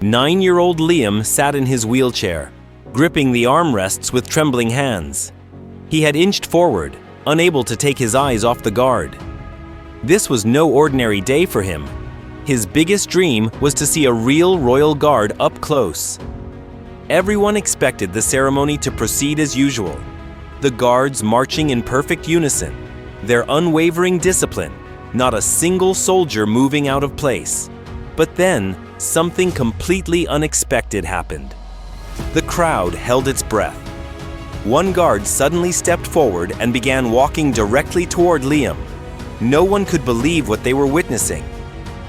9-year-old Liam sat in his wheelchair, gripping the armrests with trembling hands. He had inched forward, unable to take his eyes off the guard. This was no ordinary day for him. His biggest dream was to see a real royal guard up close. Everyone expected the ceremony to proceed as usual, the guards marching in perfect unison, their unwavering discipline, not a single soldier moving out of place. But then, something completely unexpected happened. The crowd held its breath. One guard suddenly stepped forward and began walking directly toward Liam. No one could believe what they were witnessing.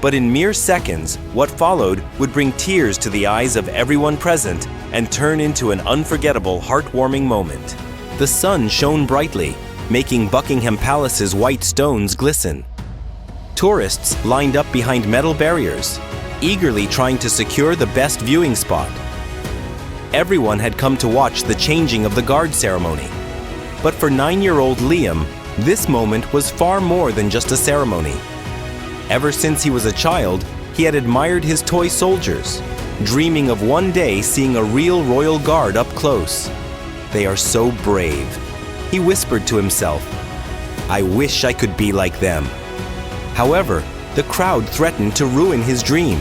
But in mere seconds, what followed would bring tears to the eyes of everyone present and turn into an unforgettable, heartwarming moment. The sun shone brightly, making Buckingham Palace's white stones glisten. Tourists lined up behind metal barriers, eagerly trying to secure the best viewing spot. Everyone had come to watch the changing of the guard ceremony. But for 9-year-old Liam, this moment was far more than just a ceremony. Ever since he was a child, he had admired his toy soldiers, dreaming of one day seeing a real royal guard up close. They are so brave. He whispered to himself, "I wish I could be like them." However, the crowd threatened to ruin his dream.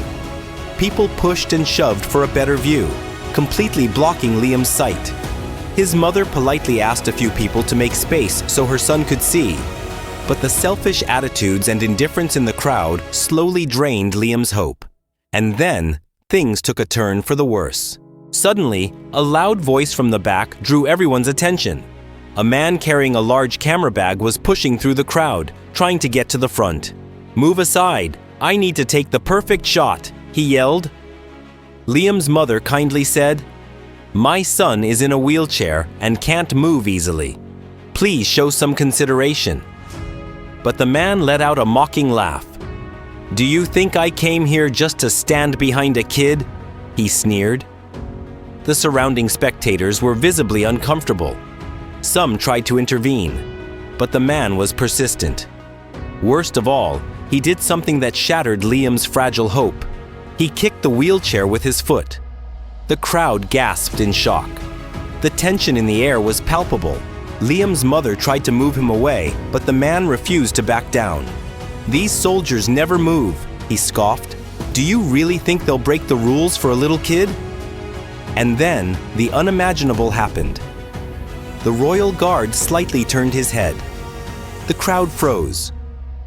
People pushed and shoved for a better view, completely blocking Liam's sight. His mother politely asked a few people to make space so her son could see. But the selfish attitudes and indifference in the crowd slowly drained Liam's hope. And then, things took a turn for the worse. Suddenly, a loud voice from the back drew everyone's attention. A man carrying a large camera bag was pushing through the crowd, trying to get to the front. "Move aside, I need to take the perfect shot," he yelled. Liam's mother kindly said, "My son is in a wheelchair and can't move easily. Please show some consideration." But the man let out a mocking laugh. "Do you think I came here just to stand behind a kid?" he sneered. The surrounding spectators were visibly uncomfortable. Some tried to intervene, but the man was persistent. Worst of all, he did something that shattered Liam's fragile hope. He kicked the wheelchair with his foot. The crowd gasped in shock. The tension in the air was palpable. Liam's mother tried to move him away, but the man refused to back down. "These soldiers never move," he scoffed. "Do you really think they'll break the rules for a little kid?" And then, the unimaginable happened. The royal guard slightly turned his head. The crowd froze.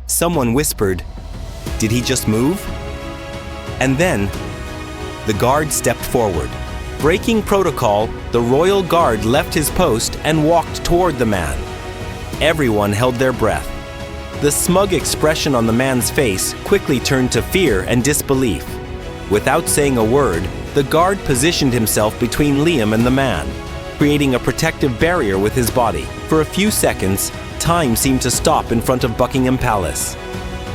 Someone whispered, "Did he just move?" And then, the guard stepped forward. Breaking protocol, the royal guard left his post and walked toward the man. Everyone held their breath. The smug expression on the man's face quickly turned to fear and disbelief. Without saying a word, the guard positioned himself between Liam and the man, creating a protective barrier with his body. For a few seconds, time seemed to stop in front of Buckingham Palace.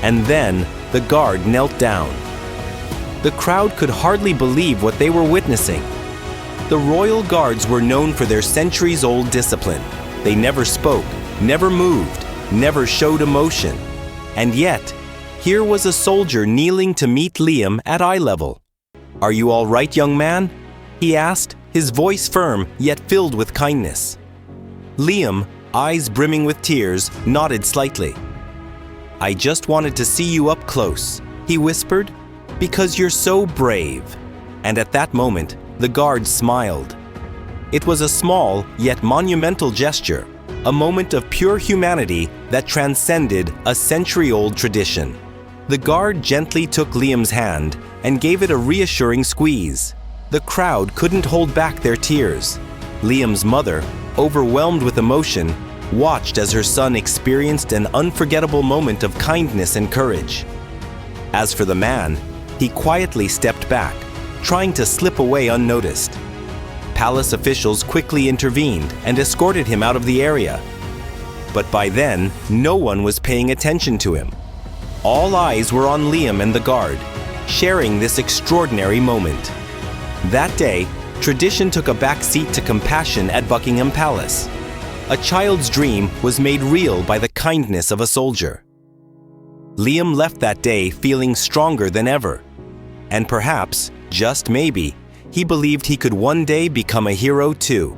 And then, the guard knelt down. The crowd could hardly believe what they were witnessing. The royal guards were known for their centuries-old discipline. They never spoke, never moved, never showed emotion. And yet, here was a soldier kneeling to meet Liam at eye level. "Are you all right, young man?" he asked, his voice firm yet filled with kindness. Liam, eyes brimming with tears, nodded slightly. "I just wanted to see you up close," he whispered, "because you're so brave." And at that moment, the guard smiled. It was a small yet monumental gesture, a moment of pure humanity that transcended a century-old tradition. The guard gently took Liam's hand and gave it a reassuring squeeze. The crowd couldn't hold back their tears. Liam's mother, overwhelmed with emotion, watched as her son experienced an unforgettable moment of kindness and courage. As for the man, he quietly stepped back, trying to slip away unnoticed. Palace officials quickly intervened and escorted him out of the area. But by then, no one was paying attention to him. All eyes were on Liam and the guard, sharing this extraordinary moment. That day, tradition took a back seat to compassion at Buckingham Palace. A child's dream was made real by the kindness of a soldier. Liam left that day feeling stronger than ever. And perhaps just maybe, he believed he could one day become a hero too.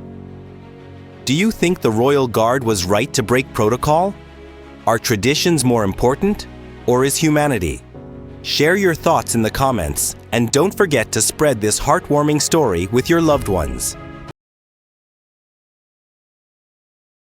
Do you think the Royal Guard was right to break protocol? Are traditions more important, or is humanity? Share your thoughts in the comments, and don't forget to spread this heartwarming story with your loved ones.